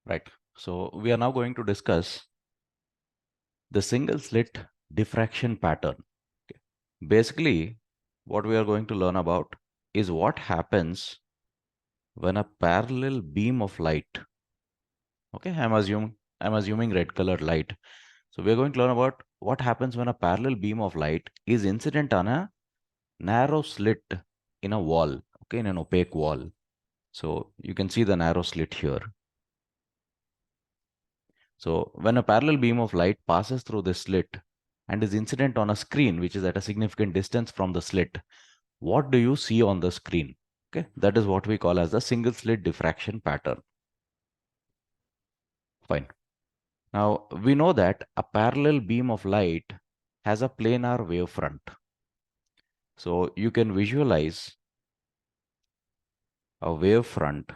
Right. So we are now going to discuss the single slit diffraction pattern. Okay. Basically, what we are going to learn about is what happens when a parallel beam of light. Okay, I'm assuming red colored light. So we are going to learn about what happens when a parallel beam of light is incident on a narrow slit in a wall. Okay, in an opaque wall. So you can see the narrow slit here. So when a parallel beam of light passes through the slit and is incident on a screen which is at a significant distance from the slit, what do you see on the screen? Okay, that is what we call as the single slit diffraction pattern. Fine. Now we know that a parallel beam of light has a planar wavefront. So you can visualize a wavefront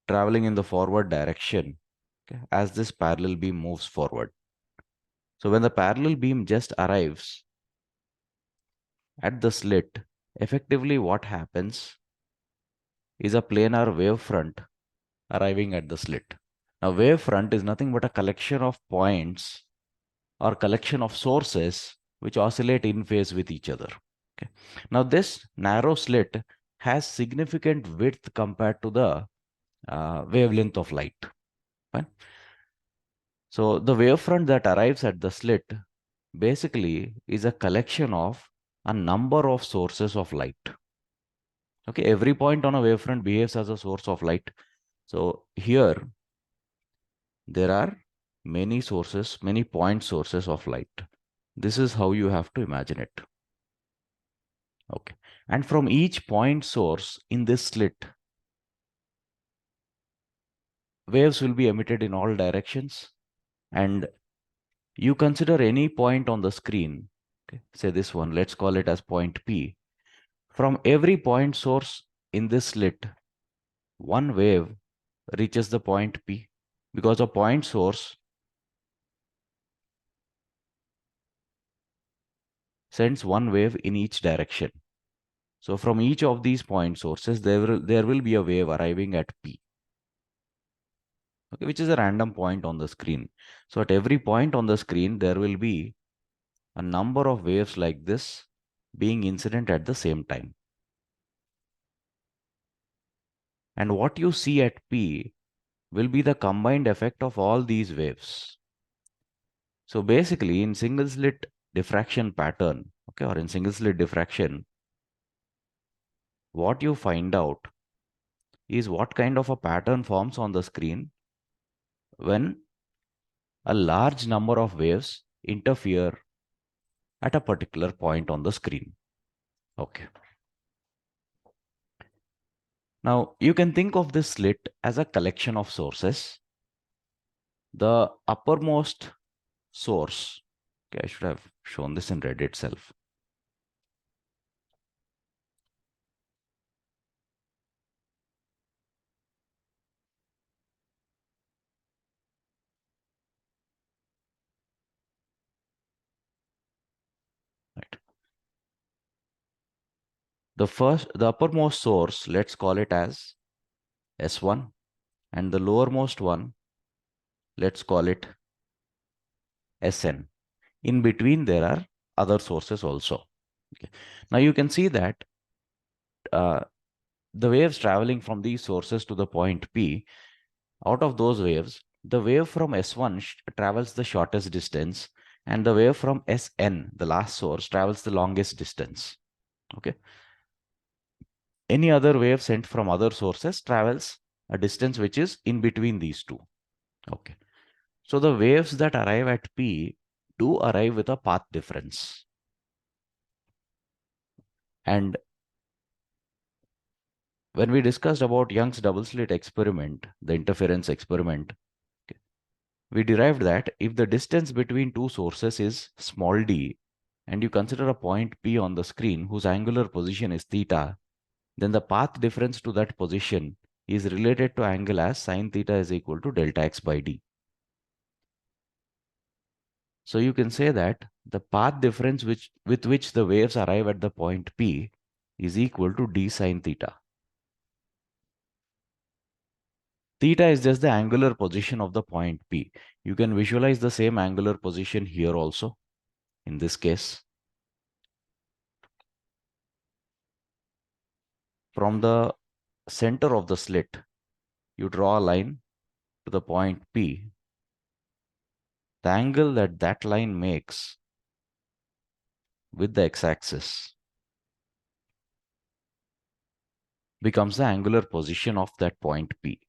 traveling in the forward direction, okay, as this parallel beam moves forward. So when the parallel beam just arrives at the slit, effectively what happens is a planar wavefront arriving at the slit. Now, wavefront is nothing but a collection of points or collection of sources which oscillate in phase with each other. Okay. Now, this narrow slit has significant width compared to the wavelength of light. Fine. So, the wavefront that arrives at the slit basically is a collection of a number of sources of light. Okay, every point on a wavefront behaves as a source of light. So here there are many sources, many point sources of light. This is how you have to imagine it. Okay, and from each point source in this slit, waves will be emitted in all directions. And you consider any point on the screen, okay, say this one, let's call it as point P. From every point source in this slit, one wave reaches the point P because a point source sends one wave in each direction. So from each of these point sources, there will be a wave arriving at P, okay, which is a random point on the screen. So at every point on the screen, there will be a number of waves like this being incident at the same time. And what you see at P will be the combined effect of all these waves. So basically, in single slit diffraction pattern, okay, or in single slit diffraction, what you find out is what kind of a pattern forms on the screen when a large number of waves interfere at a particular point on the screen. Okay. Now you can think of this slit as a collection of sources. The uppermost source, okay, I should have shown this in red itself. Right. The uppermost source, let's call it as S1, and the lowermost one, let's call it Sn. In between, there are other sources also. Okay. Now you can see that uh, the waves traveling from these sources to the point P, out of those waves, the wave from S1 travels the shortest distance, and the wave from Sn, the last source, travels the longest distance. Okay. Any other wave sent from other sources travels a distance which is in between these two. Okay. So the waves that arrive at P do arrive with a path difference. And when we discussed about Young's double slit experiment, the interference experiment, okay, we derived that if the distance between two sources is small d, and you consider a point P on the screen whose angular position is theta, then the path difference to that position is related to angle as sine theta is equal to delta x by d. So you can say that the path difference with which the waves arrive at the point P is equal to d sine theta. Theta is just the angular position of the point P. You can visualize the same angular position here also in this case. From the center of the slit, you draw a line to the point P. The angle that that line makes with the x-axis becomes the angular position of that point P.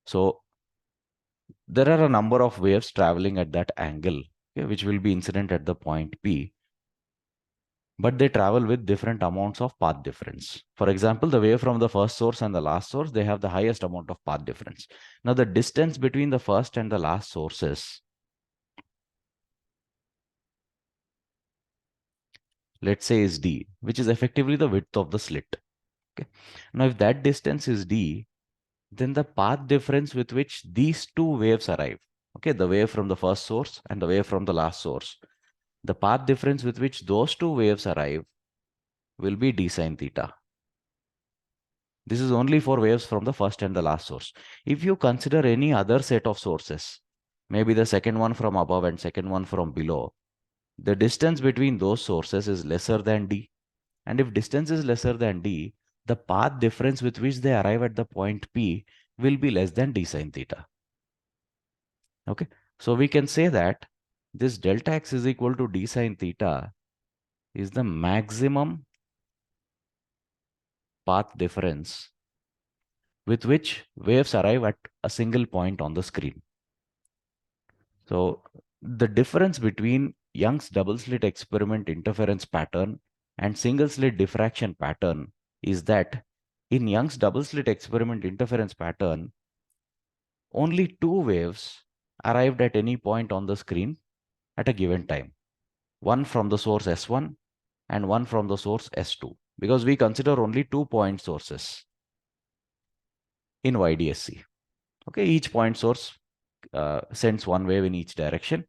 So there are a number of waves traveling at that angle, okay, which will be incident at the point P, but they travel with different amounts of path difference. For example, the wave from the first source and the last source, they have the highest amount of path difference. Now, the distance between the first and the last sources, let's say, is d, which is effectively the width of the slit. Okay. Now, if that distance is d, then the path difference with which these two waves arrive, okay, the wave from the first source and the wave from the last source, the path difference with which those two waves arrive will be d sine theta. This is only for waves from the first and the last source. If you consider any other set of sources, maybe the second one from above and second one from below, the distance between those sources is lesser than d. And if distance is lesser than d, the path difference with which they arrive at the point P will be less than d sine theta. Okay, so we can say that this delta x is equal to d sine theta is the maximum path difference with which waves arrive at a single point on the screen. So the difference between Young's double slit experiment interference pattern and single slit diffraction pattern is that in Young's double slit experiment interference pattern, only two waves arrived at any point on the screen at a given time. One from the source S1 and one from the source S2, because we consider only 2-point sources in YDSC. Okay, each point source sends one wave in each direction,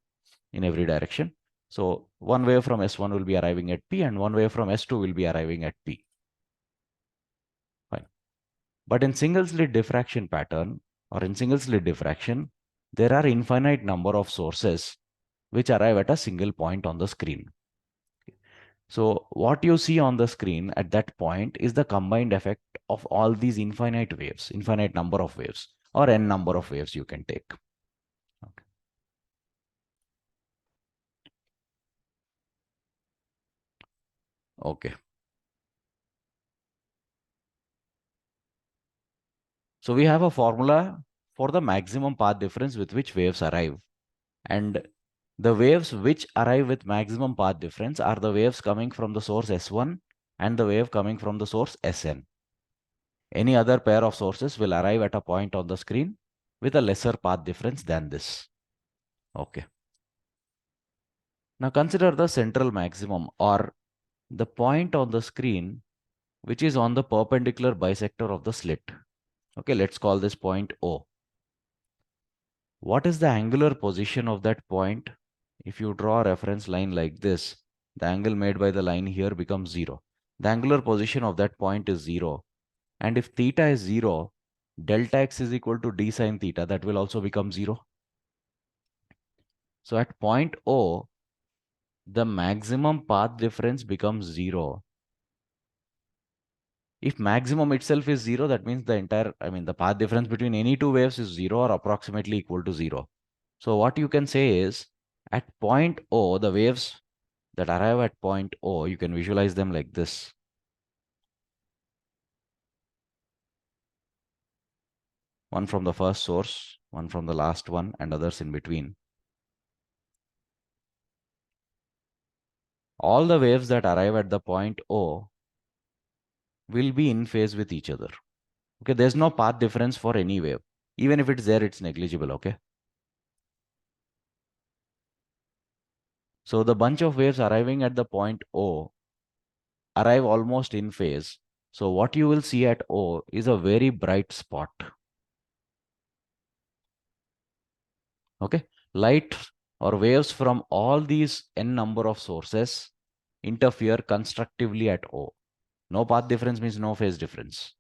in every direction. So one wave from S1 will be arriving at P and one wave from S2 will be arriving at P. Fine. But in single slit diffraction pattern or in single slit diffraction, there are infinite number of sources which arrive at a single point on the screen. So what you see on the screen at that point is the combined effect of all these infinite waves, infinite number of waves, or n number of waves you can take. Okay. Okay. So we have a formula for the maximum path difference with which waves arrive. And the waves which arrive with maximum path difference are the waves coming from the source S1 and the wave coming from the source Sn. Any other pair of sources will arrive at a point on the screen with a lesser path difference than this. Okay. Now consider the central maximum or the point on the screen which is on the perpendicular bisector of the slit. Okay, let's call this point O. What is the angular position of that point? If you draw a reference line like this, the angle made by the line here becomes 0. The angular position of that point is 0. And if theta is 0, delta x is equal to d sine theta. That will also become 0. So at point O, the maximum path difference becomes 0. If maximum itself is 0, that means the path difference between any two waves is 0 or approximately equal to 0. So what you can say is at point O, the waves that arrive at point O, you can visualize them like this. One from the first source, one from the last one, and others in between. All the waves that arrive at the point O will be in phase with each other. Okay, there's no path difference for any wave. Even if it's there, it's negligible, okay? So the bunch of waves arriving at the point O arrive almost in phase. So what you will see at O is a very bright spot. Okay, light or waves from all these n number of sources interfere constructively at O. No path difference means no phase difference.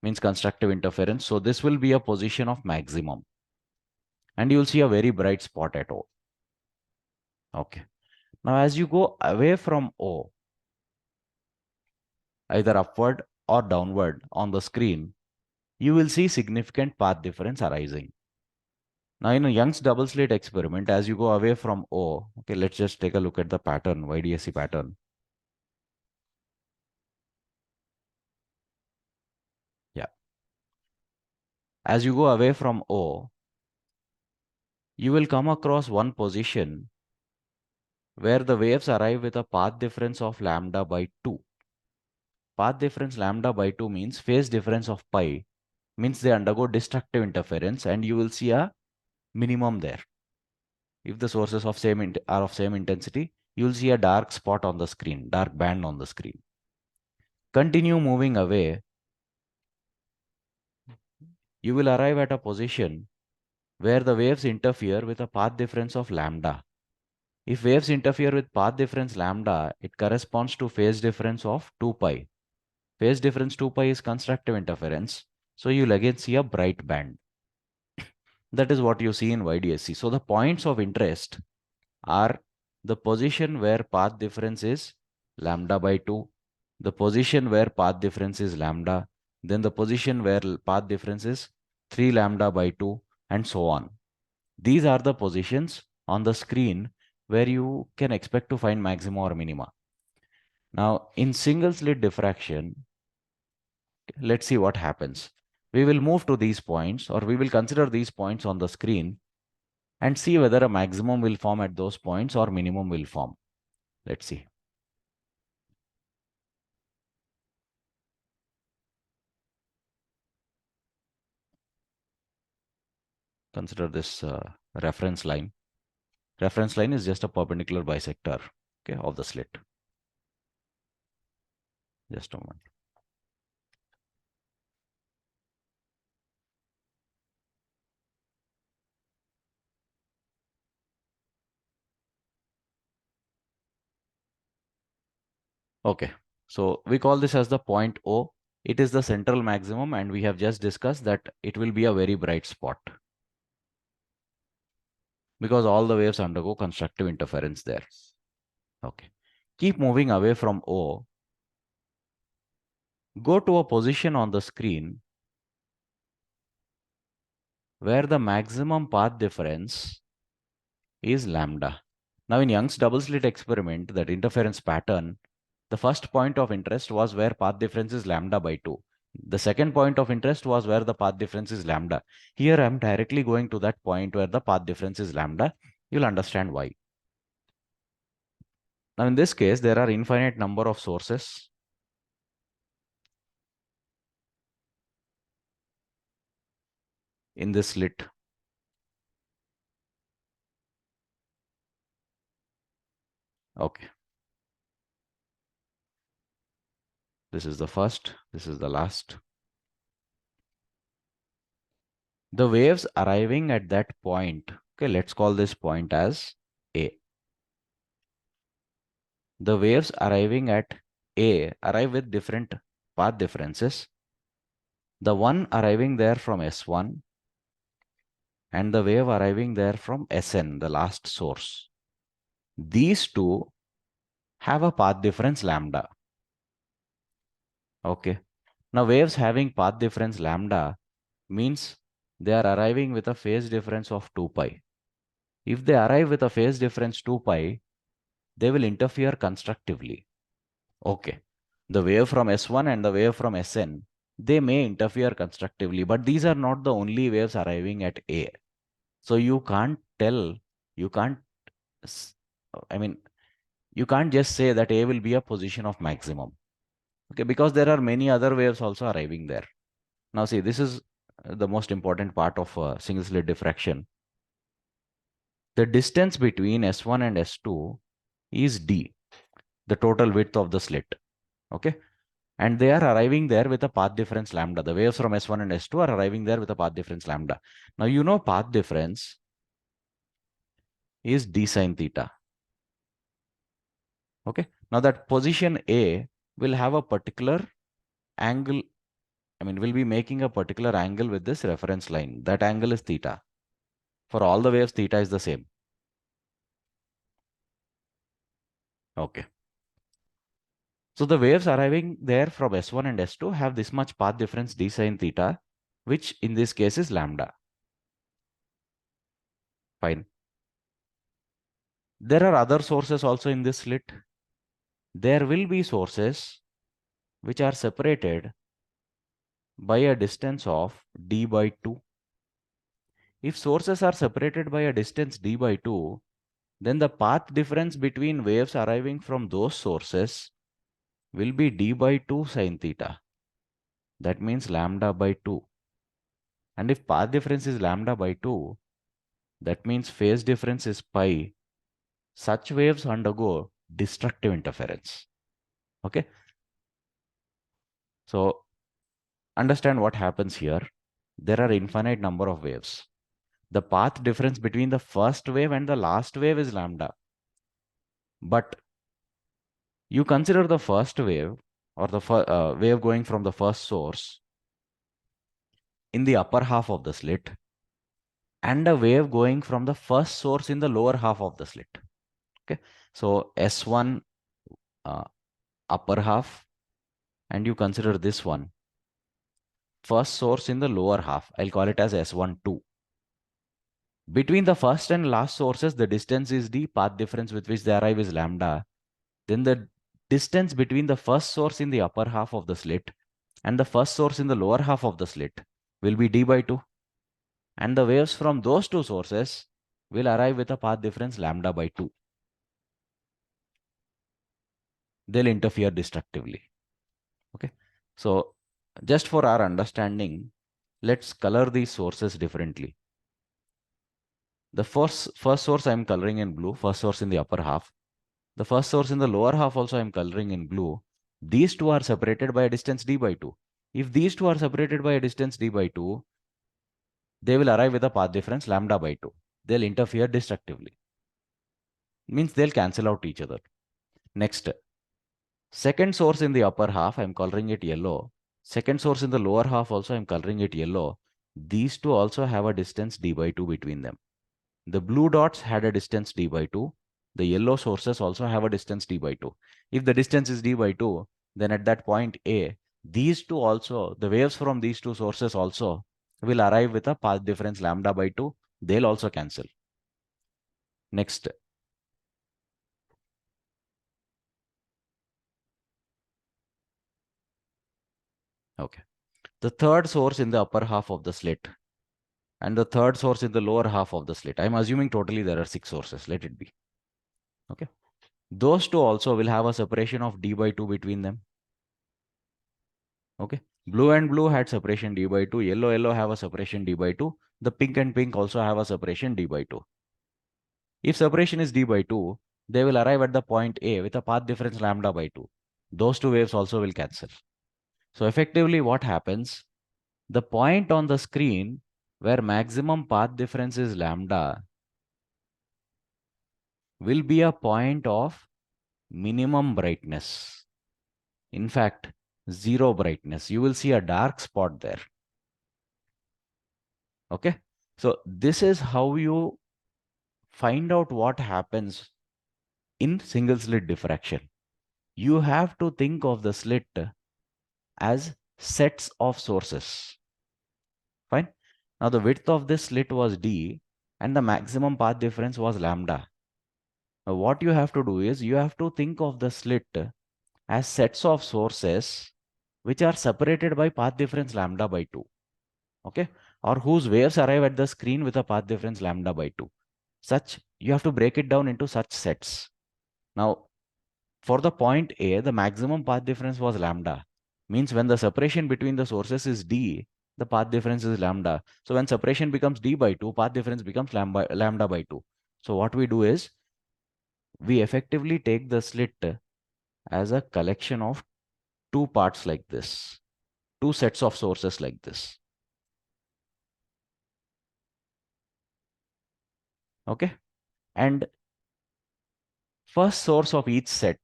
means constructive interference. So this will be a position of maximum. And you'll see a very bright spot at O. Okay. Now as you go away from O, either upward or downward on the screen, you will see significant path difference arising. Now in a Young's double slit experiment, as you go away from O, okay, let's just take a look at the pattern, YDSC pattern. Yeah. As you go away from O, you will come across one position where the waves arrive with a path difference of lambda by 2. Path difference lambda by 2 means phase difference of pi, means they undergo destructive interference, and you will see a minimum there. If the sources of are of same intensity, you will see a dark spot on the screen, dark band on the screen. Continue moving away, you will arrive at a position where the waves interfere with a path difference of lambda. If waves interfere with path difference lambda, it corresponds to phase difference of 2 pi. Phase difference 2 pi is constructive interference. So you'll again see a bright band. That is what you see in YDSC. So the points of interest are the position where path difference is lambda by 2, the position where path difference is lambda, then the position where path difference is 3 lambda by 2, and so on. These are the positions on the screen where you can expect to find maxima or minima. Now, in single slit diffraction, let's see what happens. We will move to these points, or we will consider these points on the screen and see whether a maximum will form at those points or minimum will form. Let's see. Consider this reference line. Reference line is just a perpendicular bisector, okay, of the slit. Just a moment. Okay, so we call this as the point O. It is the central maximum, and we have just discussed that it will be a very bright spot because all the waves undergo constructive interference there. Okay, keep moving away from O. Go to a position on the screen where the maximum path difference is lambda. Now in Young's double slit experiment, that interference pattern, the first point of interest was where path difference is lambda by 2. The second point of interest was where the path difference is lambda. Here I am directly going to that point where the path difference is lambda. You'll understand why. Now in this case, there are infinite number of sources. In this slit. Okay. This is the first, this is the last. The waves arriving at that point, okay, let's call this point as A. The waves arriving at A arrive with different path differences. The one arriving there from S1 and the wave arriving there from Sn, the last source. These two have a path difference lambda. Okay. Now waves having path difference lambda means they are arriving with a phase difference of 2 pi. If they arrive with a phase difference 2 pi, they will interfere constructively. Okay. The wave from S1 and the wave from Sn, they may interfere constructively, but these are not the only waves arriving at A. So you can't tell, you can't, I mean, you can't just say that A will be a position of maximum. Okay, because there are many other waves also arriving there. Now see, this is the most important part of single slit diffraction. The distance between S1 and S2 is D, the total width of the slit. Okay. And they are arriving there with a path difference lambda. The waves from S1 and S2 are arriving there with a path difference lambda. Now, you know path difference is d sine theta. Okay. Now, that position A will have a particular angle we'll be making a particular angle with this reference line. That angle is theta. For all the waves, theta is the same. Okay. So the waves arriving there from S1 and S2 have this much path difference d sine theta, which in this case is lambda. Fine. There are other sources also in this slit. There will be sources which are separated by a distance of d by 2. If sources are separated by a distance d by 2, then the path difference between waves arriving from those sources will be d by 2 sine theta. That means lambda by 2. And if path difference is lambda by 2, that means phase difference is pi. Such waves undergo destructive interference. Okay. So understand what happens here. There are infinite number of waves. The path difference between the first wave and the last wave is lambda. But you consider the first wave or the wave going from the first source in the upper half of the slit and a wave going from the first source in the lower half of the slit. Okay. So S1 upper half, and you consider this one first source in the lower half. I'll call it as S12. Between the first and last sources, the distance is d, path difference with which they arrive is lambda. Then the distance between the first source in the upper half of the slit and the first source in the lower half of the slit will be d by 2. And the waves from those two sources will arrive with a path difference lambda by 2. They'll interfere destructively. Okay. So just for our understanding, let's color these sources differently. The first source I'm coloring in blue, first source in the upper half. The first source in the lower half also I'm coloring in blue. These two are separated by a distance d by 2. If these two are separated by a distance d by 2, they will arrive with a path difference lambda by 2. They'll interfere destructively. Means they'll cancel out each other. Next, second source in the upper half, I'm coloring it yellow. Second source in the lower half also I'm coloring it yellow. These two also have a distance d by 2 between them. The blue dots had a distance d by 2. The yellow sources also have a distance d by 2. If the distance is d by 2, then at that point A, these two also, the waves from these two sources also will arrive with a path difference lambda by 2. They'll also cancel. Next. Okay. The third source in the upper half of the slit and the third source in the lower half of the slit. I'm assuming totally there are 6 sources. Let it be. Okay. Those two also will have a separation of d by 2 between them. Okay. Blue and blue had separation d by 2. Yellow have a separation d by 2. The pink and pink also have a separation d by 2. If separation is d by 2, they will arrive at the point A with a path difference lambda by 2. Those two waves also will cancel. So effectively what happens? The point on the screen where maximum path difference is lambda will be a point of minimum brightness. In fact, zero brightness. You will see a dark spot there. Okay. So this is how you find out what happens in single slit diffraction. You have to think of the slit as sets of sources. Fine. Now the width of this slit was d and the maximum path difference was lambda. Now what you have to do is you have to think of the slit as sets of sources which are separated by path difference lambda by 2. Okay. Or whose waves arrive at the screen with a path difference lambda by 2. Such, you have to break it down into such sets. Now, for the point A, the maximum path difference was lambda. Means when the separation between the sources is d, the path difference is lambda. So when separation becomes d by 2, path difference becomes lambda by 2. So what we do is, we effectively take the slit as a collection of two parts like this, two sets of sources like this. Okay. And first source of each set,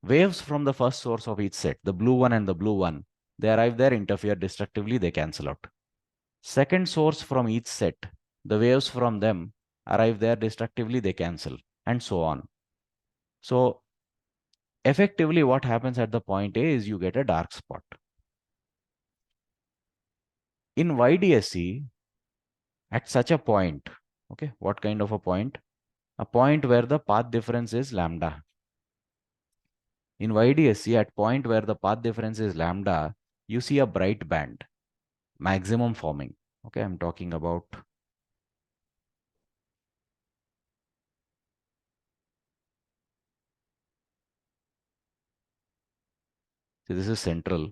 waves from the first source of each set, the blue one and the blue one, They arrive there, interfere destructively, they cancel out. Second source from each set, the waves from them arrive there destructively, they cancel, and so on. So effectively what happens at the point A is you get a dark spot. In YDSC, at such a point, okay, what kind of a point? A point where the path difference is lambda. In YDSC, at point where the path difference is lambda, you see a bright band, maximum forming. Okay, I'm talking about. So this is central.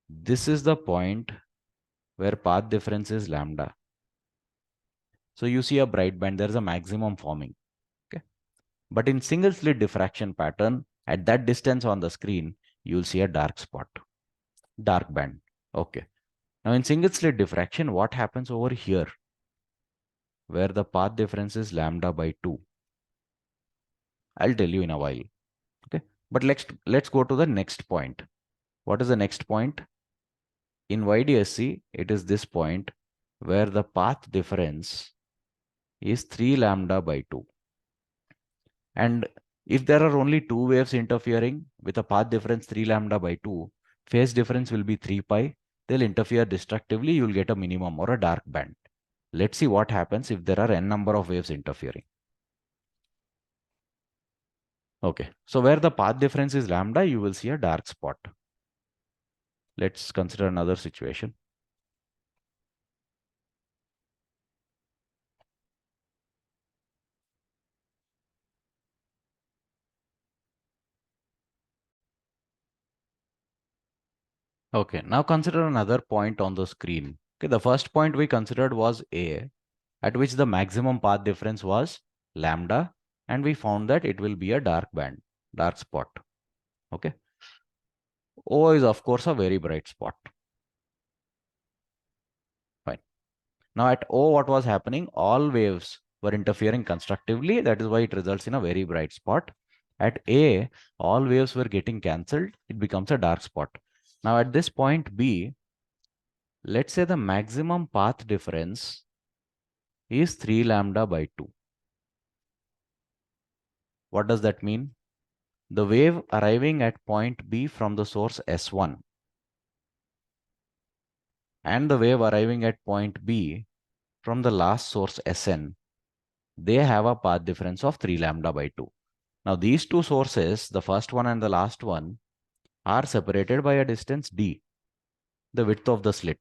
This is the point where path difference is lambda. So you see a bright band, there is a maximum forming. Okay. But in single slit diffraction pattern, at that distance on the screen, you'll see a dark spot, dark band. Okay. Now in single slit diffraction, what happens over here? Where the path difference is lambda by 2. I'll tell you in a while. Okay. But let's go to the next point. What is the next point? In YDSC, it is this point where the path difference is 3 lambda by 2. And if there are only two waves interfering with a path difference 3 lambda by 2, phase difference will be 3 pi. They'll interfere destructively. You'll get a minimum or a dark band. Let's see what happens if there are n number of waves interfering. Okay, so where the path difference is lambda, you will see a dark spot. Let's consider another situation. Okay, now consider another point on the screen. Okay, the first point we considered was A, at which the maximum path difference was lambda, and we found that it will be a dark band, dark spot. Okay. O is of course a very bright spot. Fine. Now at O, what was happening? All waves were interfering constructively. That is why it results in a very bright spot. At A, all waves were getting cancelled. It becomes a dark spot. Now at this point B, let's say the maximum path difference is 3 lambda by 2. What does that mean? The wave arriving at point B from the source S1 and the wave arriving at point B from the last source Sn, they have a path difference of 3 lambda by 2. Now these two sources, the first one and the last one, are separated by a distance d, the width of the slit.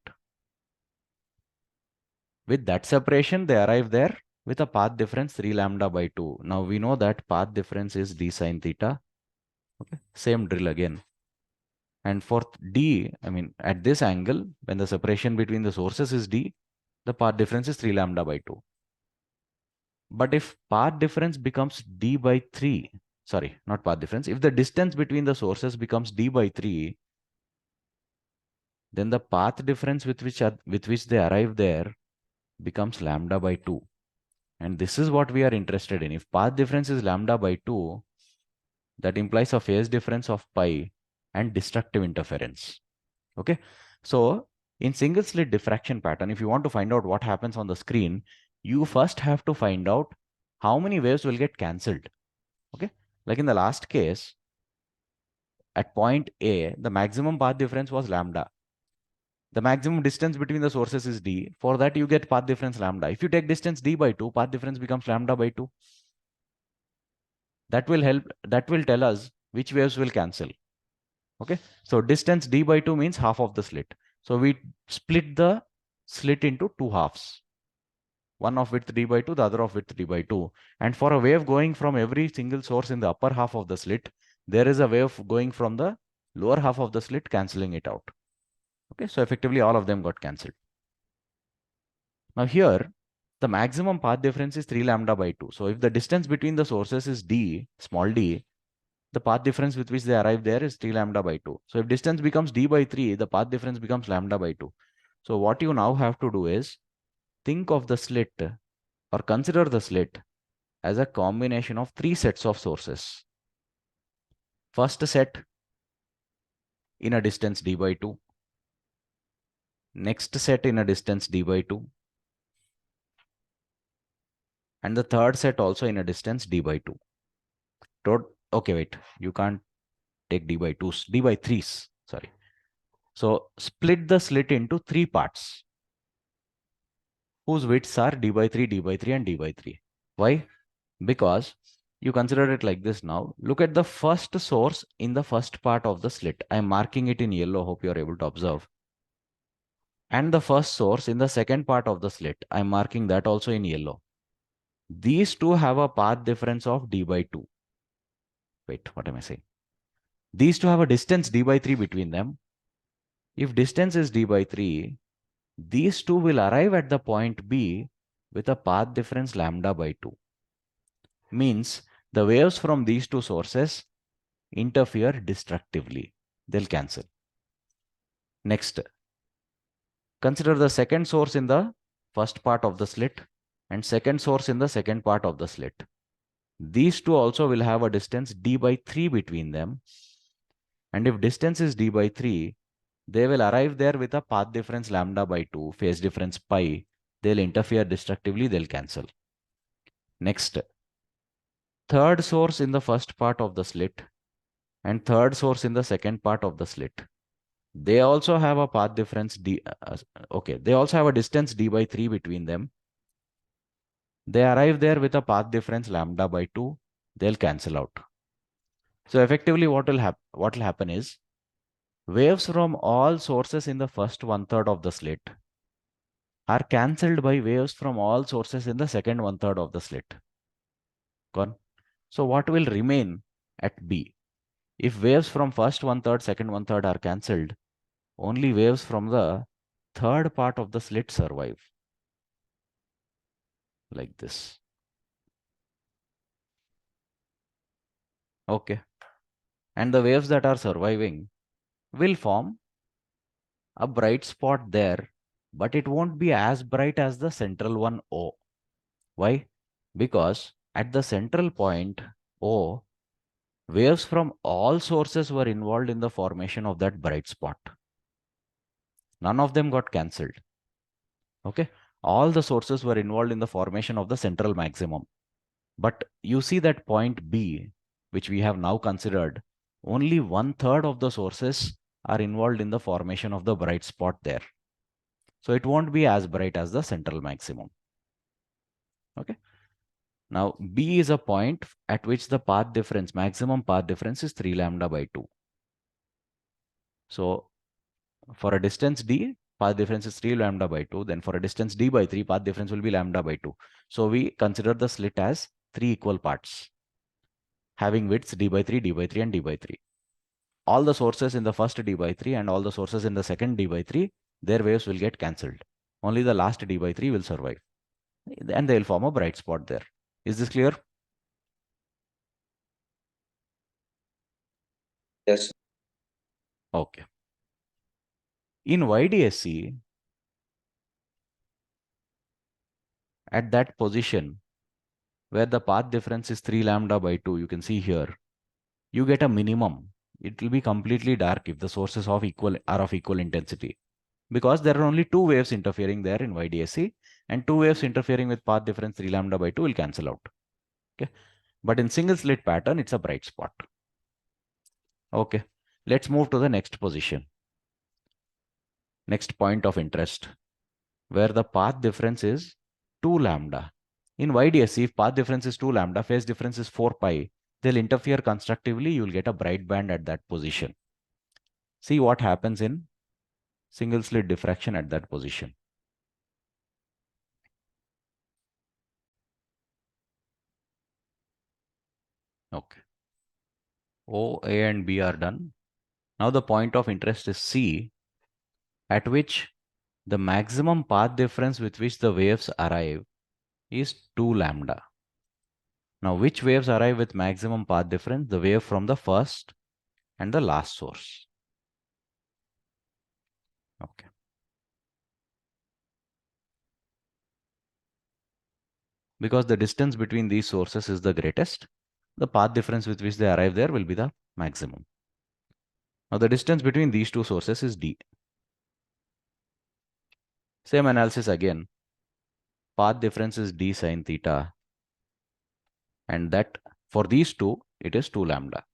With that separation, they arrive there with a path difference 3 lambda by 2. Now we know that path difference is d sine theta. Okay, same drill again. And for d, I mean at this angle, when the separation between the sources is d, the path difference is 3 lambda by 2. But if path difference becomes d by 3, sorry, not path difference, if the distance between the sources becomes d by 3, then the path difference with which they arrive there becomes lambda by 2. And this is what we are interested in. If path difference is lambda by 2, that implies a phase difference of pi and destructive interference. Okay. So in single slit diffraction pattern, if you want to find out what happens on the screen, you first have to find out how many waves will get cancelled. Okay. Like in the last case, at point A, the maximum path difference was lambda. The maximum distance between the sources is d. For that, you get path difference lambda. If you take distance d by 2, path difference becomes lambda by 2. That will help. That will tell us which waves will cancel. Okay. So distance d by 2 means half of the slit. So we split the slit into two halves. One of width d by 2, the other of width d by 2. And for a wave going from every single source in the upper half of the slit, there is a wave going from the lower half of the slit cancelling it out. Okay, so effectively all of them got cancelled. Now here, the maximum path difference is 3 lambda by 2. So if the distance between the sources is d, small d, the path difference with which they arrive there is 3 lambda by 2. So if distance becomes d by 3, the path difference becomes lambda by 2. So what you now have to do is think of the slit or consider the slit as a combination of three sets of sources. First set, in a distance d by 2. Next set in a distance d by 2. And the third set also in a distance d by 2. Okay, wait. You can't take d by 2s, d by 3s. Sorry. So split the slit into 3 parts whose widths are d by 3, d by 3, and d by 3. Why? Because you consider it like this now. Look at the first source in the first part of the slit. I'm marking it in yellow. Hope you are able to observe. And the first source in the second part of the slit. I'm marking that also in yellow. These two have a path difference of d by 2. Wait, what am I saying? These two have a distance d by 3 between them. If distance is d by 3, these two will arrive at the point B with a path difference lambda by 2. Means the waves from these two sources interfere destructively. They'll cancel. Next, consider the second source in the first part of the slit and second source in the second part of the slit. These two also will have a distance d by 3 between them. And if distance is d by 3, they will arrive there with a path difference lambda by 2, phase difference pi. They'll interfere destructively, they'll cancel. Next, third source in the first part of the slit and third source in the second part of the slit. They also have a path difference they also have a distance d by 3 between them. They arrive there with a path difference lambda by 2. They'll cancel out. So effectively what will happen is waves from all sources in the first 1/3 of the slit are cancelled by waves from all sources in the second 1/3 of the slit. Gone. So what will remain at B? If waves from first 1/3, second 1/3 are cancelled, only waves from the third part of the slit survive. Like this. Okay. And the waves that are surviving will form a bright spot there, but it won't be as bright as the central one O. Why? Because at the central point O, waves from all sources were involved in the formation of that bright spot. None of them got cancelled. Okay. All the sources were involved in the formation of the central maximum. But you see that point B, which we have now considered, only 1/3 of the sources are involved in the formation of the bright spot there. So it won't be as bright as the central maximum. Okay. Now B is a point at which the path difference, maximum path difference is 3 lambda by 2. So for a distance D, path difference is 3 lambda by 2. Then for a distance D by 3, path difference will be lambda by 2. So we consider the slit as 3 equal parts, having widths d by 3, d by 3, and d by 3. All the sources in the first d by 3 and all the sources in the second d by 3, their waves will get cancelled. Only the last d by 3 will survive. And they will form a bright spot there. Is this clear? Yes. Okay. In YDSC, at that position where the path difference is 3 lambda by 2, you can see here, you get a minimum. It will be completely dark if the sources are of equal intensity, because there are only two waves interfering there in YDSC, and two waves interfering with path difference 3 lambda by 2 will cancel out. Okay. But in single slit pattern, it's a bright spot. Okay. Let's move to the next position. Next point of interest, where the path difference is 2 lambda. In YDSC, if path difference is 2 lambda, phase difference is 4 pi, they'll interfere constructively. You will get a bright band at that position. See what happens in single slit diffraction at that position. Okay. O, A, and B are done. Now the point of interest is C, at which the maximum path difference with which the waves arrive is 2 lambda. Now, which waves arrive with maximum path difference? The wave from the first and the last source. Okay. Because the distance between these sources is the greatest, the path difference with which they arrive there will be the maximum. Now the distance between these two sources is d. Same analysis again. Path difference is d sine theta, and that for these two it is 2 lambda.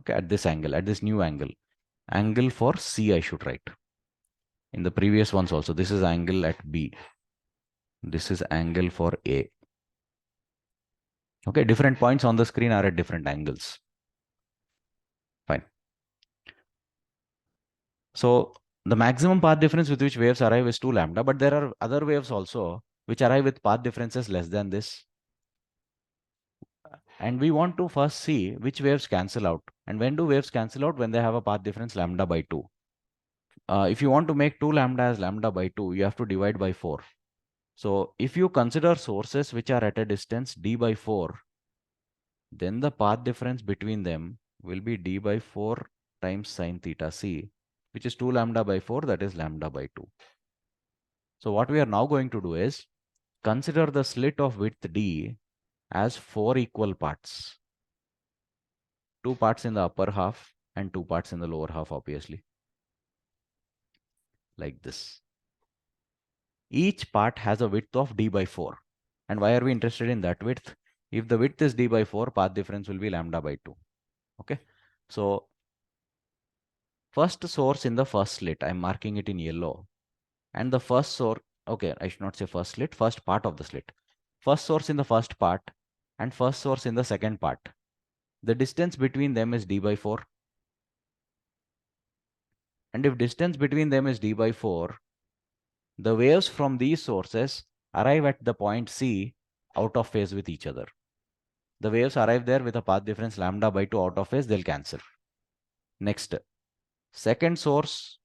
Okay, at this angle, at this new angle. Angle for C I should write. In the previous ones also, this is angle at B. This is angle for A. Okay, different points on the screen are at different angles. Fine. So the maximum path difference with which waves arrive is 2 lambda, but there are other waves also which arrive with path differences less than this. And we want to first see which waves cancel out. And when do waves cancel out? When they have a path difference lambda by 2. If you want to make 2 lambda as lambda by 2, you have to divide by 4. So if you consider sources which are at a distance d by 4, then the path difference between them will be d by 4 times sine theta c, which is 2 lambda by 4, that is lambda by 2. So what we are now going to do is consider the slit of width d as 4 equal parts. 2 parts in the upper half and 2 parts in the lower half, obviously. Like this. Each part has a width of d by 4. And why are we interested in that width? If the width is d by 4, path difference will be lambda by 2. Okay. So first source in the first slit, I'm marking it in yellow. And the first source, okay, I should not say first slit, first part of the slit. First source in the first part and first source in the second part. The distance between them is d by 4. And if distance between them is d by 4, the waves from these sources arrive at the point C out of phase with each other. The waves arrive there with a path difference lambda by 2 out of phase, they'll cancel. Next, second source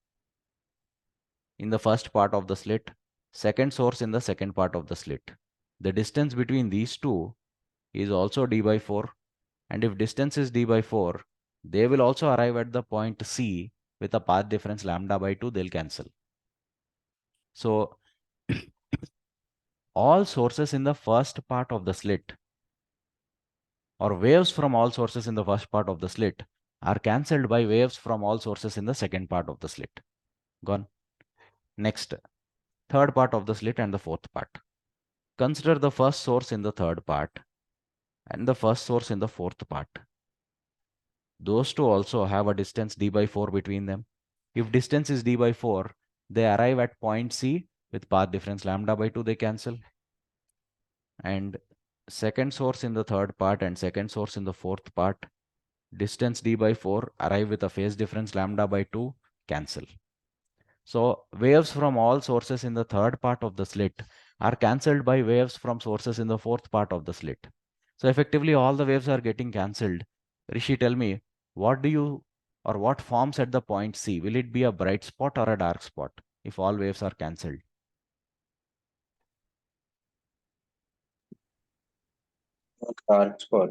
in the first part of the slit, second source in the second part of the slit. The distance between these two is also d by 4. And if distance is d by 4, they will also arrive at the point C with a path difference lambda by 2, they'll cancel. So all sources in the first part of the slit, or waves from all sources in the first part of the slit, are cancelled by waves from all sources in the second part of the slit. Gone. Next, third part of the slit and the fourth part. Consider the first source in the third part and the first source in the fourth part. Those two also have a distance d by 4 between them. If distance is d by 4, they arrive at point C with path difference lambda by 2, they cancel. And second source in the third part and second source in the fourth part, distance d by 4, arrive with a phase difference lambda by 2, cancel. So waves from all sources in the third part of the slit are cancelled by waves from sources in the fourth part of the slit. So effectively all the waves are getting cancelled. Rishi, tell me, what do you or what forms at the point C? Will it be a bright spot or a dark spot if all waves are cancelled? Dark spot.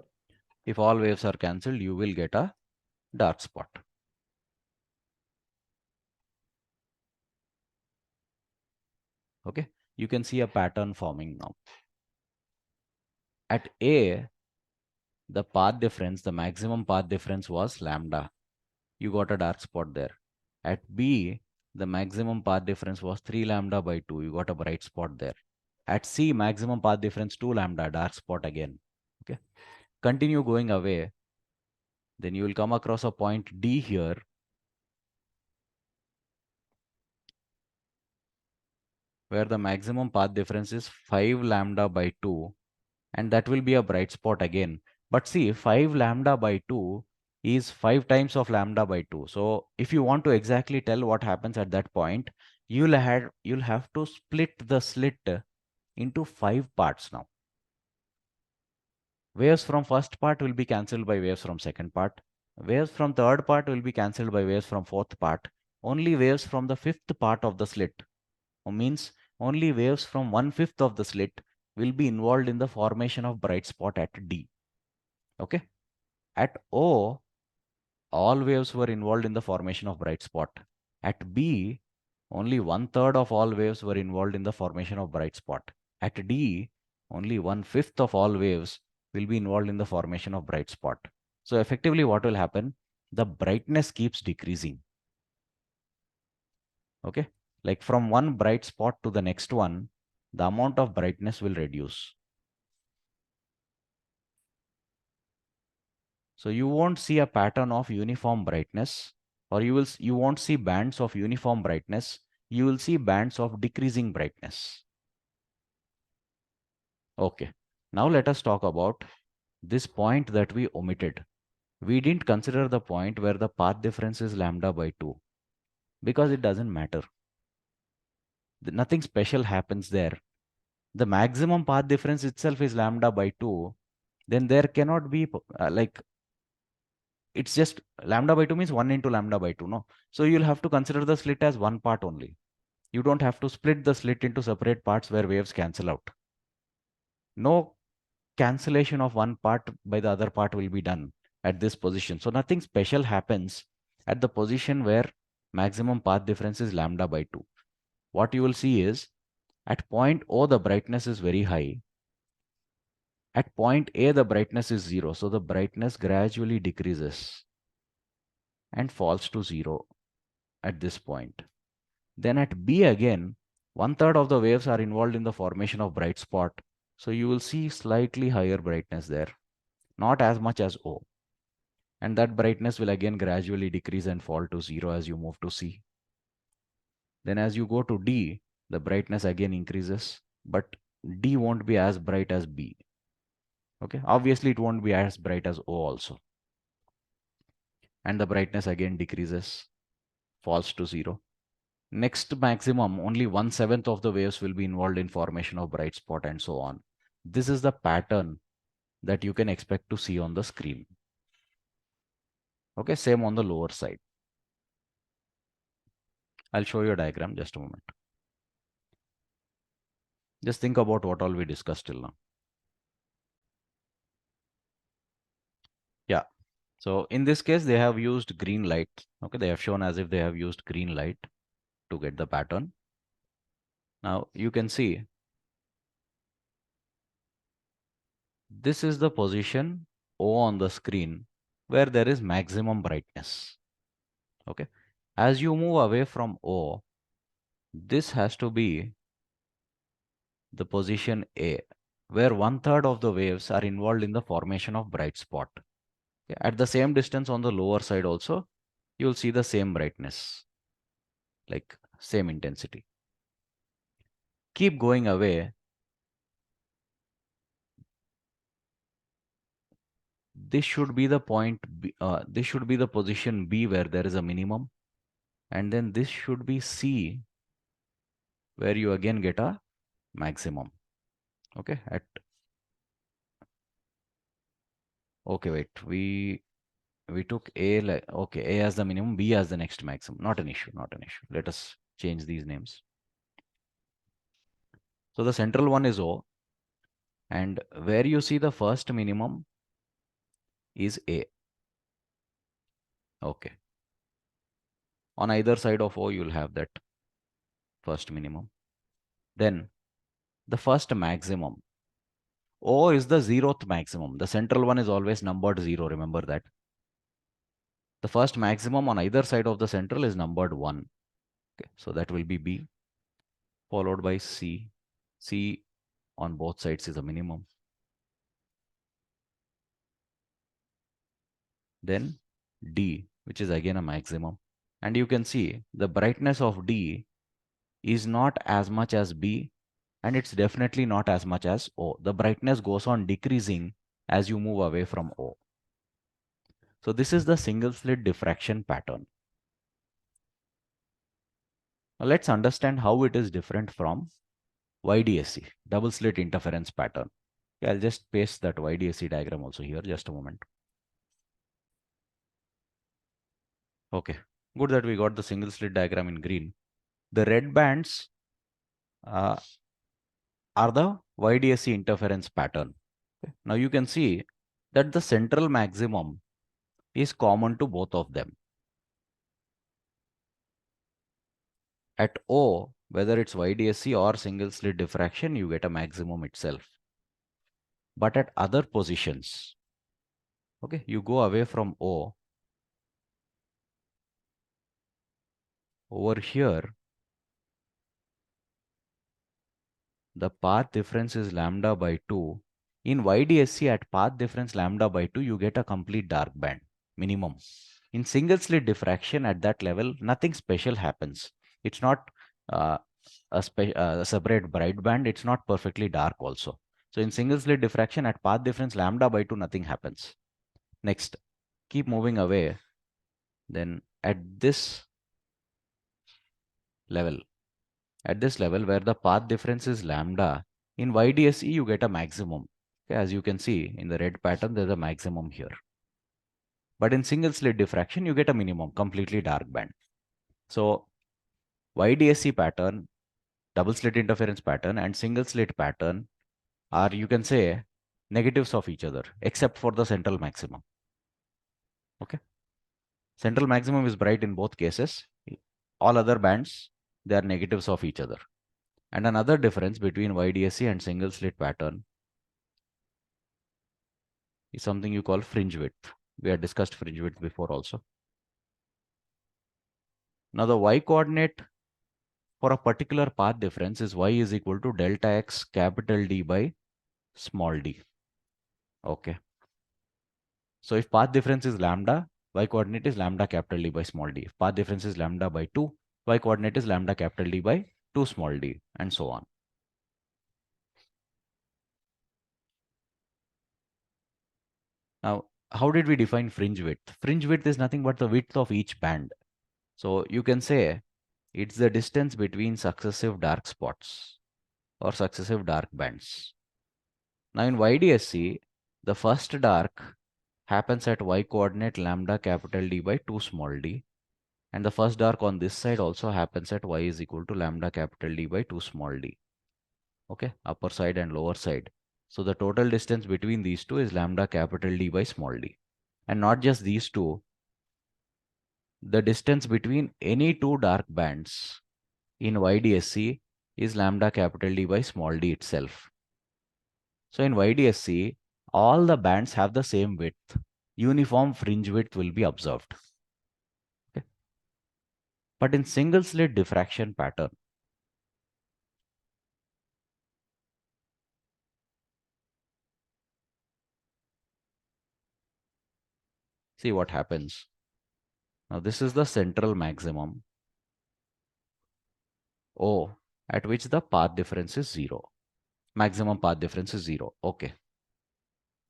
If all waves are cancelled, you will get a dark spot. Okay, you can see a pattern forming now. At A, the path difference, the maximum path difference was lambda. You got a dark spot there. At B, the maximum path difference was 3 lambda by 2. You got a bright spot there. At C, maximum path difference 2 lambda, dark spot again. Okay. Continue going away. Then you will come across a point D here. Where the maximum path difference is 5 lambda by 2. And that will be a bright spot again. But see, 5 lambda by 2 is 5 times of lambda by 2. So if you want to exactly tell what happens at that point, you'll have to split the slit into 5 parts now. Waves from first part will be cancelled by waves from second part. Waves from third part will be cancelled by waves from fourth part. Only waves from the fifth part of the slit, means only waves from 1/5 of the slit, will be involved in the formation of bright spot at D. Okay. At O, all waves were involved in the formation of bright spot. At B, only 1/3 of all waves were involved in the formation of bright spot. At D, only 1/5 of all waves will be involved in the formation of bright spot. So effectively what will happen? the brightness keeps decreasing. Okay, like from one bright spot to the next one, the amount of brightness will reduce. So you won't see a pattern of uniform brightness, or you won't see bands of uniform brightness. You will see bands of decreasing brightness. Okay, now let us talk about this point that we omitted. We didn't consider the point where the path difference is lambda by 2 because it doesn't matter. Nothing special happens there. The maximum path difference itself is lambda by 2. Then there cannot be like it's just lambda by 2 means 1 into lambda by 2. No. So you'll have to consider the slit as one part only. You don't have to split the slit into separate parts where waves cancel out. No cancellation of one part by the other part will be done at this position. So nothing special happens at the position where maximum path difference is lambda by 2. What you will see is at point O, the brightness is very high. At point A, the brightness is 0. So the brightness gradually decreases and falls to 0 at this point. Then at B again, 1/3 of the waves are involved in the formation of bright spot. So you will see slightly higher brightness there, not as much as O. And that brightness will again gradually decrease and fall to 0 as you move to C. Then as you go to D, the brightness again increases, but D won't be as bright as B. Okay, obviously it won't be as bright as O also. And the brightness again decreases, falls to 0. Next maximum, only 1/7 of the waves will be involved in formation of bright spot and so on. This is the pattern that you can expect to see on the screen. Okay, same on the lower side. I'll show you a diagram, just a moment. Just think about what all we discussed till now. Yeah. So in this case, they have used green light. Okay, they have shown as if they have used green light to get the pattern. Now you can see this is the position O on the screen where there is maximum brightness. Okay. As you move away from O, this has to be the position A, where 1/3 of the waves are involved in the formation of bright spot. Okay. At the same distance on the lower side also, you will see the same brightness, like same intensity. Keep going away. This should be the point B, this should be the position B where there is a minimum. And then this should be C where you again get a maximum. Okay. Okay, wait. We took A, like, okay, A as the minimum, B as the next maximum. Not an issue, not an issue. Let us change these names. So the central one is O, and where you see the first minimum is A. Okay. On either side of O, you'll have that first minimum. Then the first maximum. O is the 0th maximum. The central one is always numbered 0. Remember that. The first maximum on either side of the central is numbered 1. Okay, so that will be B, followed by C. C on both sides is a minimum. Then D, which is again a maximum. And you can see the brightness of D is not as much as B, and it's definitely not as much as O. The brightness goes on decreasing as you move away from O. So this is the single slit diffraction pattern. Now let's understand how it is different from YDSC, double slit interference pattern. Okay, I'll just paste that YDSC diagram also here, just a moment. Okay, good that we got the single slit diagram in green. The red bands are the YDSC interference pattern. Okay. Now you can see that the central maximum is common to both of them. At O, whether it's YDSC or single slit diffraction, you get a maximum itself. But at other positions, okay, you go away from O, over here, the path difference is lambda by 2. In YDSC at path difference lambda by 2, you get a complete dark band, minimum. In single slit diffraction at that level, nothing special happens. It's not uh, a separate bright band. It's not perfectly dark also. So in single slit diffraction at path difference lambda by 2, nothing happens. Next, keep moving away. Then at this level, where the path difference is lambda, in YDSE you get a maximum. Okay, as you can see in the red pattern, there's a maximum here. But in single slit diffraction, you get a minimum, completely dark band. So YDSC pattern, double slit interference pattern, and single slit pattern are, you can say, negatives of each other, except for the central maximum. Okay. Central maximum is bright in both cases. All other bands, they are negatives of each other. And another difference between YDSC and single slit pattern is something you call fringe width. We had discussed fringe width before also. Now the y coordinate for a particular path difference is y is equal to delta x capital D by small d. Okay. So if path difference is lambda, y coordinate is lambda capital D by small d. If path difference is lambda by 2, y coordinate is lambda capital D by 2 small d, and so on. Now, how did we define fringe width? Fringe width is nothing but the width of each band. So you can say it's the distance between successive dark spots or successive dark bands. Now in YDSC, the first dark happens at y coordinate lambda capital D by 2 small d. And the first dark on this side also happens at y is equal to lambda capital D by 2 small d. Okay, upper side and lower side. So the total distance between these two is lambda capital D by small d. And not just these two, the distance between any two dark bands in YDSC is lambda capital D by small d itself. So in YDSC, all the bands have the same width. Uniform fringe width will be observed. Okay. But in single slit diffraction pattern, see what happens. Now this is the central maximum O at which the path difference is 0. Maximum path difference is 0. Okay.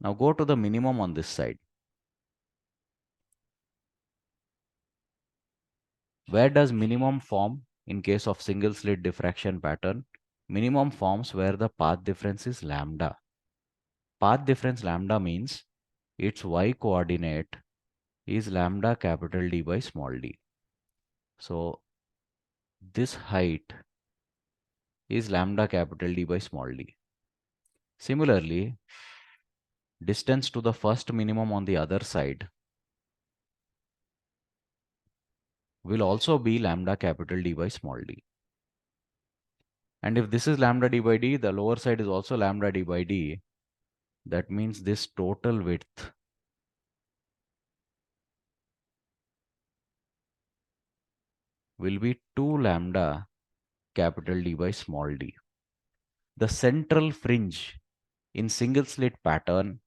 Now go to the minimum on this side. Where does minimum form in case of single slit diffraction pattern? Minimum forms where the path difference is lambda. Path difference lambda means its y coordinate is lambda capital D by small d. So this height is lambda capital D by small d. Similarly, distance to the first minimum on the other side will also be lambda capital D by small d. And if this is lambda d by d, the lower side is also lambda d by d. That means this total width will be 2 lambda capital D by small d. The central fringe in single slit pattern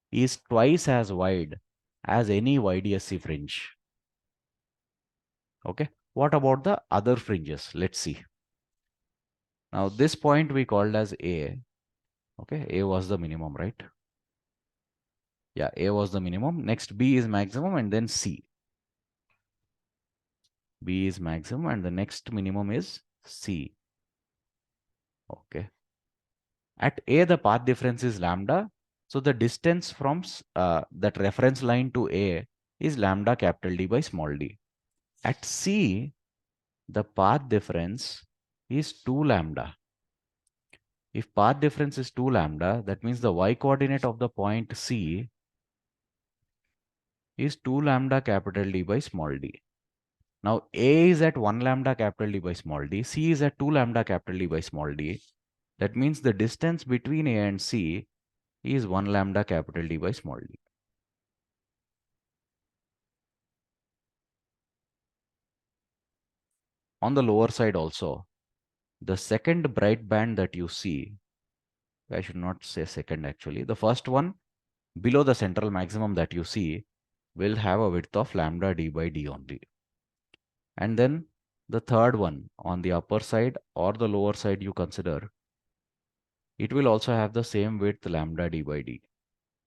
is twice as wide as any YDSC fringe. Okay. What about the other fringes? Let's see. Now this point we called as A. Okay. A was the minimum, right? Yeah, A was the minimum. Next B is maximum and then C. B is maximum and the next minimum is C. Okay. At A, the path difference is lambda. So the distance from that reference line to A is lambda capital D by small d. At C, the path difference is 2 lambda. If path difference is 2 lambda, that means the y coordinate of the point C is 2 lambda capital D by small d. Now A is at 1 lambda capital D by small d, C is at 2 lambda capital D by small d. That means the distance between A and C is 1 lambda capital D by small d. on the lower side also, the second bright band that you see, I should not say second actually, the first one below the central maximum that you see will have a width of lambda d by d only. And then the third one on the upper side or the lower side you consider, it will also have the same width lambda d by d.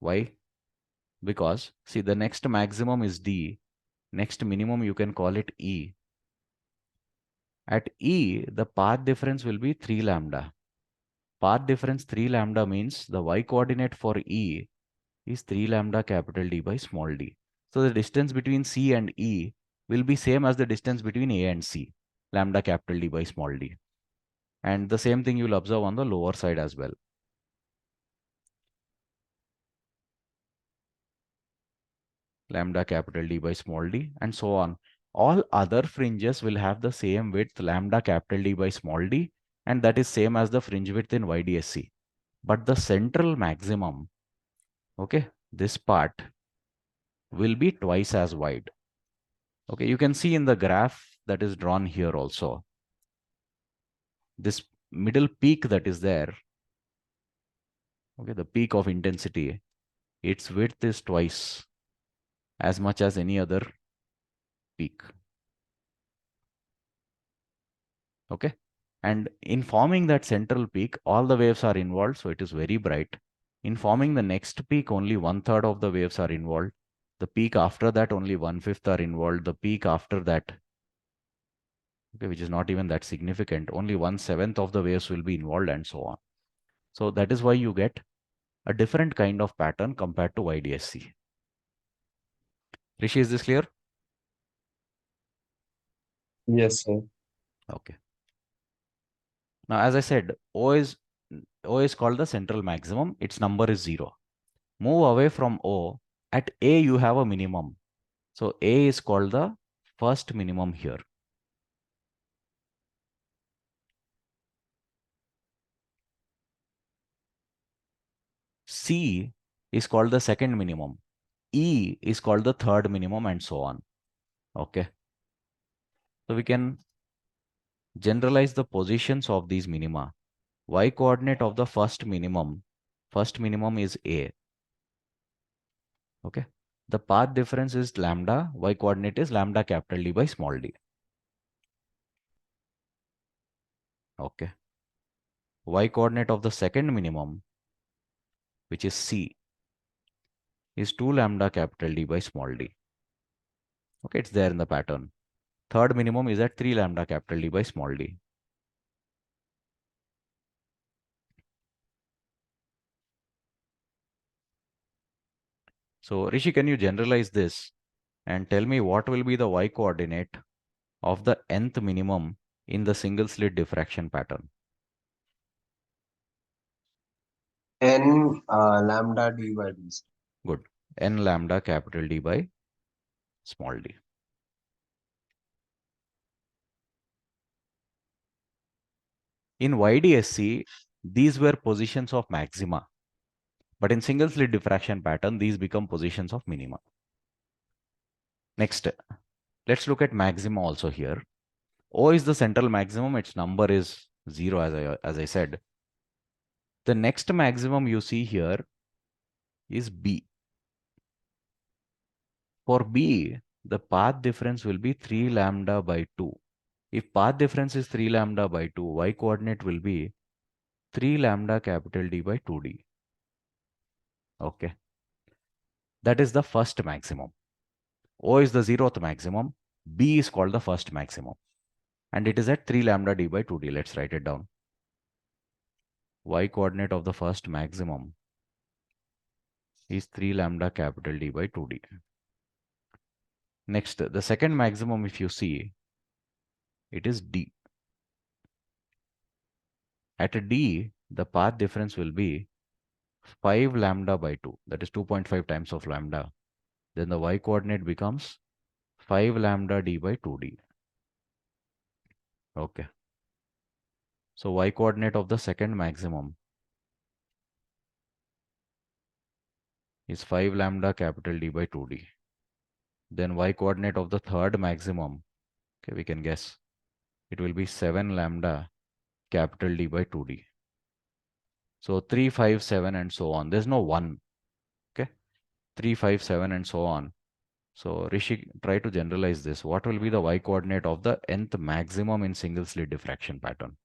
Why? Because see, the next maximum is d, next minimum you can call it e. At e, the path difference will be 3 lambda. Path difference 3 lambda means the y coordinate for e is 3 lambda capital D by small d. So the distance between C and E will be same as the distance between A and C, lambda capital D by small d. And the same thing you'll observe on the lower side as well. Lambda capital D by small d and so on. All other fringes will have the same width lambda capital D by small d, and that is same as the fringe width in YDSC. But the central maximum, okay, this part will be twice as wide. Okay, you can see in the graph that is drawn here also, this middle peak that is there, okay, the peak of intensity, its width is twice as much as any other peak. Okay, and in forming that central peak, all the waves are involved, so it is very bright. In forming the next peak, only 1/3 of the waves are involved. The peak after that, only 1/5 are involved. The peak after that, okay, which is not even that significant, only 1/7 of the waves will be involved, and so on. So that is why you get a different kind of pattern compared to YDSC. Rishi, is this clear? Yes, sir. Okay. Now, as I said, O is called the central maximum. Its number is 0. Move away from O. At A, you have a minimum. So A is called the first minimum here. C is called the second minimum. E is called the third minimum, and so on. Okay. So we can generalize the positions of these minima. Y coordinate of the first minimum is A. Okay. The path difference is lambda. Y coordinate is lambda capital D by small d. Okay. Y coordinate of the second minimum, which is C, is 2 lambda capital D by small d. Okay, it's there in the pattern. Third minimum is at 3 lambda capital D by small d. So Rishi, can you generalize this and tell me what will be the y coordinate of the nth minimum in the single slit diffraction pattern? N lambda d by d. Good. N lambda capital D by small d. In YDSC, these were positions of maxima. But in single slit diffraction pattern, these become positions of minima. Next, let's look at maxima also here. O is the central maximum. Its number is 0, as I said. The next maximum you see here is B. For B, the path difference will be 3 lambda by 2. If path difference is 3 lambda by 2, y coordinate will be 3 lambda capital D by 2D. Okay. That is the first maximum. O is the 0th maximum. B is called the first maximum. And it is at 3 lambda D by 2D. Let's write it down. Y coordinate of the first maximum is 3 lambda capital D by 2D. Next, the second maximum, if you see, it is D. At D, the path difference will be 5 lambda by 2. That is 2.5 times of lambda. Then the y coordinate becomes 5 lambda d by 2d. Okay. So y coordinate of the second maximum is 5 lambda capital D by 2d. Then y coordinate of the third maximum, okay, we can guess, it will be 7 lambda capital D by 2D. So 3, 5, 7 and so on. There's no 1. Okay. 3, 5, 7 and so on. So Rishi, try to generalize this. What will be the y coordinate of the nth maximum in single slit diffraction pattern?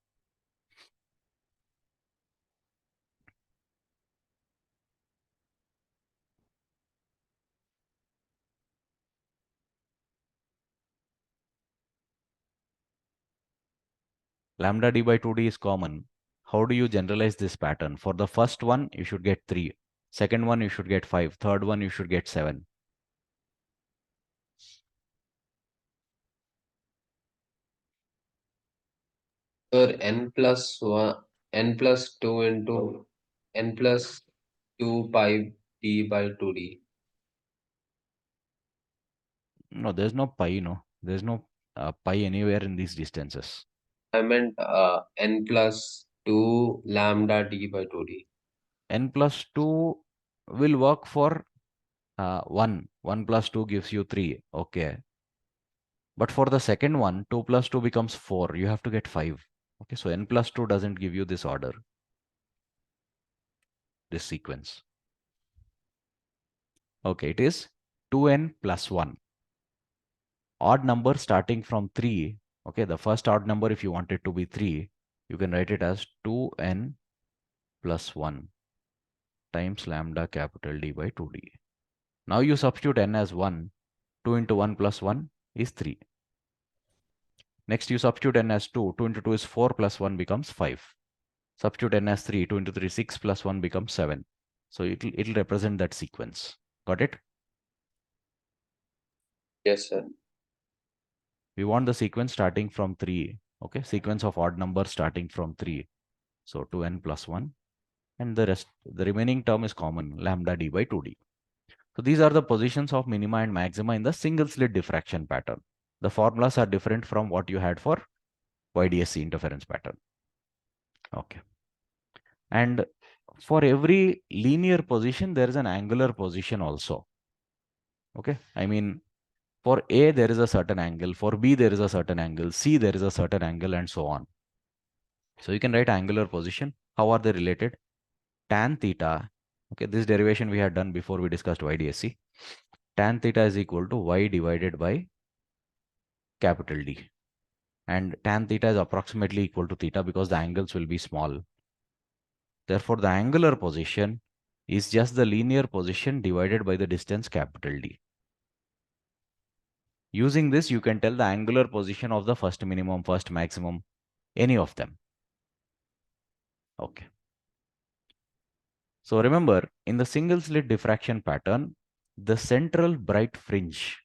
Lambda d by 2d is common. How do you generalize this pattern? For the first one, you should get 3. Second one, you should get 5. Third one, you should get 7. Sir, n plus 1, n plus 2 into n plus 2 pi d by 2d. No, there's no pi, no. There's no pi anywhere in these distances. I meant n plus 2 lambda d by 2d. N plus 2 will work for 1. 1 plus 2 gives you 3. Okay. But for the second one, 2 plus 2 becomes 4. You have to get 5. Okay, so n plus 2 doesn't give you this order, this sequence. Okay, it is 2n plus 1. Odd number starting from 3. Okay, the first odd number, if you want it to be 3, you can write it as 2n plus 1 times lambda capital D by 2d. Now you substitute n as 1. 2 into 1 plus 1 is 3. Next, you substitute n as 2. 2 into 2 is 4 plus 1 becomes 5. Substitute n as 3. 2 into 3, 6 plus 1 becomes 7. So it'll represent that sequence. Got it? Yes, sir. We want the sequence starting from 3. Okay, sequence of odd numbers starting from 3. So 2n plus 1. And the remaining term is common, lambda d by 2d. So these are the positions of minima and maxima in the single slit diffraction pattern. The formulas are different from what you had for YDSC interference pattern. Okay. And for every linear position, there is an angular position also. Okay. I mean, for A, there is a certain angle. For B, there is a certain angle. C, there is a certain angle, and so on. So you can write angular position. How are they related? Tan theta. Okay. This derivation we had done before we discussed YDSC. Tan theta is equal to Y divided by capital D. And tan theta is approximately equal to theta because the angles will be small. Therefore, the angular position is just the linear position divided by the distance capital D. Using this, you can tell the angular position of the first minimum, first maximum, any of them. Okay. So remember, in the single slit diffraction pattern, the central bright fringe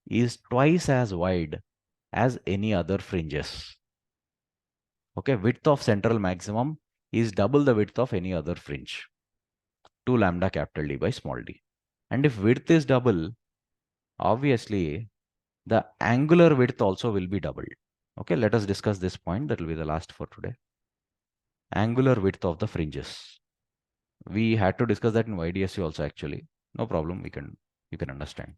is twice as wide as any other fringes. Okay, width of central maximum is double the width of any other fringe. 2 lambda capital D by small d. And if width is double, obviously the angular width also will be doubled. Okay, let us discuss this point. That will be the last for today. Angular width of the fringes. We had to discuss that in YDSC also actually. No problem, you can understand.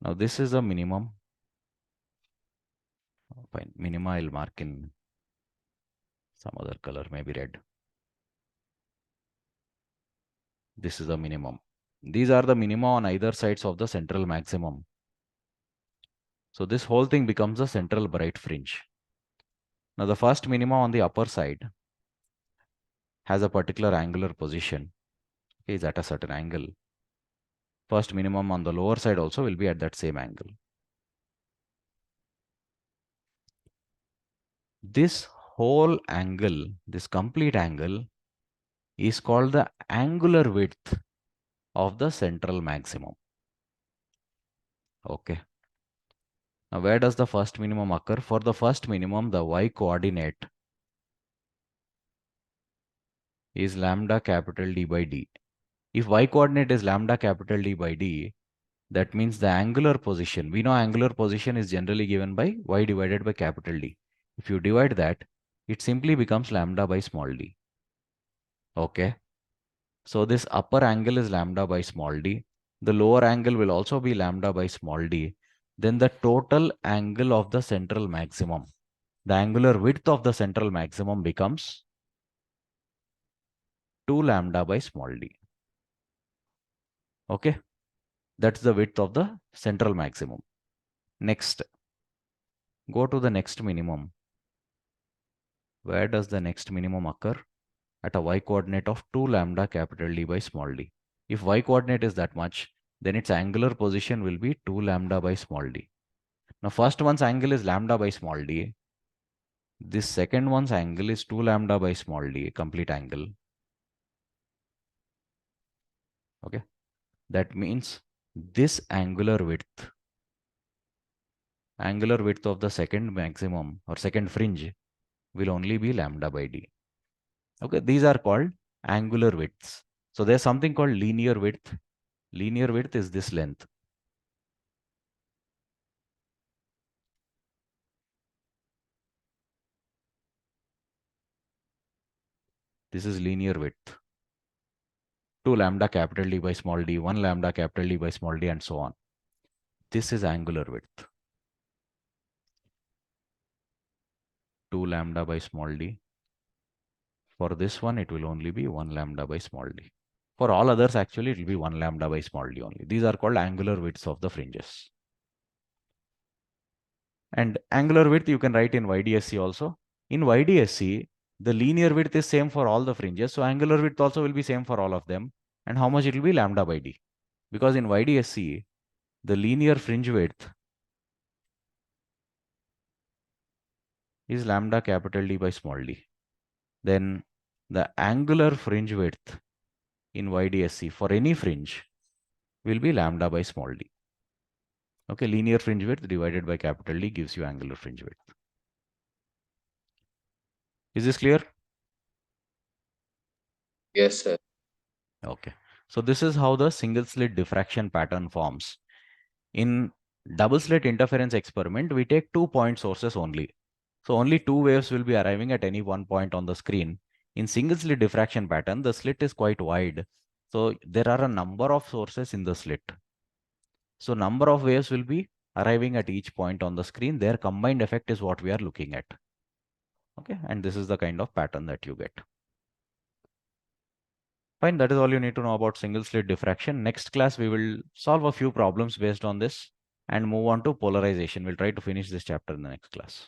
Now this is a minimum. Fine. Minima I'll mark in some other color, maybe red. This is a minimum. These are the minima on either sides of the central maximum. So this whole thing becomes a central bright fringe. Now the first minima on the upper side has a particular angular position. Okay, is at a certain angle. First minimum on the lower side also will be at that same angle. This whole angle, this complete angle, is called the angular width of the central maximum. Okay. Now, where does the first minimum occur? For the first minimum, the y coordinate is lambda capital D by D. If y coordinate is lambda capital D by D, that means the angular position, we know angular position is generally given by y divided by capital D. If you divide that, it simply becomes lambda by small d. Okay. So this upper angle is lambda by small d. The lower angle will also be lambda by small d. then the total angle of the central maximum, the angular width of the central maximum becomes 2 lambda by small d. Okay, that's the width of the central maximum. Next, go to the next minimum. Where does the next minimum occur? At a y coordinate of 2 lambda capital D by small d. If y coordinate is that much, then its angular position will be 2 lambda by small d. Now, first one's angle is lambda by small d. This second one's angle is 2 lambda by small d, complete angle. Okay, that means this angular width of the second maximum or second fringe will only be lambda by d. Okay, these are called angular widths. So there's something called linear width. Linear width is this length. This is linear width. 2 lambda capital D by small d, 1 lambda capital D by small d, and so on. This is angular width. 2 lambda by small d. For this one, it will only be 1 lambda by small d. For all others, actually, it will be 1 lambda by small d only. These are called angular widths of the fringes. And angular width, you can write in YDSC also. In YDSC, the linear width is same for all the fringes. So angular width also will be same for all of them. And how much it will be? Lambda by d. Because in YDSC, the linear fringe width is lambda capital D by small d. Then the angular fringe width in YDSC for any fringe will be lambda by small d. Okay, linear fringe width divided by capital D gives you angular fringe width. Is this clear? Yes, sir. Okay. So this is how the single slit diffraction pattern forms. In double slit interference experiment, we take 2 point sources only. So only 2 waves will be arriving at any one point on the screen. In single slit diffraction pattern, the slit is quite wide. So there are a number of sources in the slit. So number of waves will be arriving at each point on the screen. Their combined effect is what we are looking at. Okay, and this is the kind of pattern that you get. Fine, that is all you need to know about single slit diffraction. Next class, we will solve a few problems based on this and move on to polarization. We'll try to finish this chapter in the next class.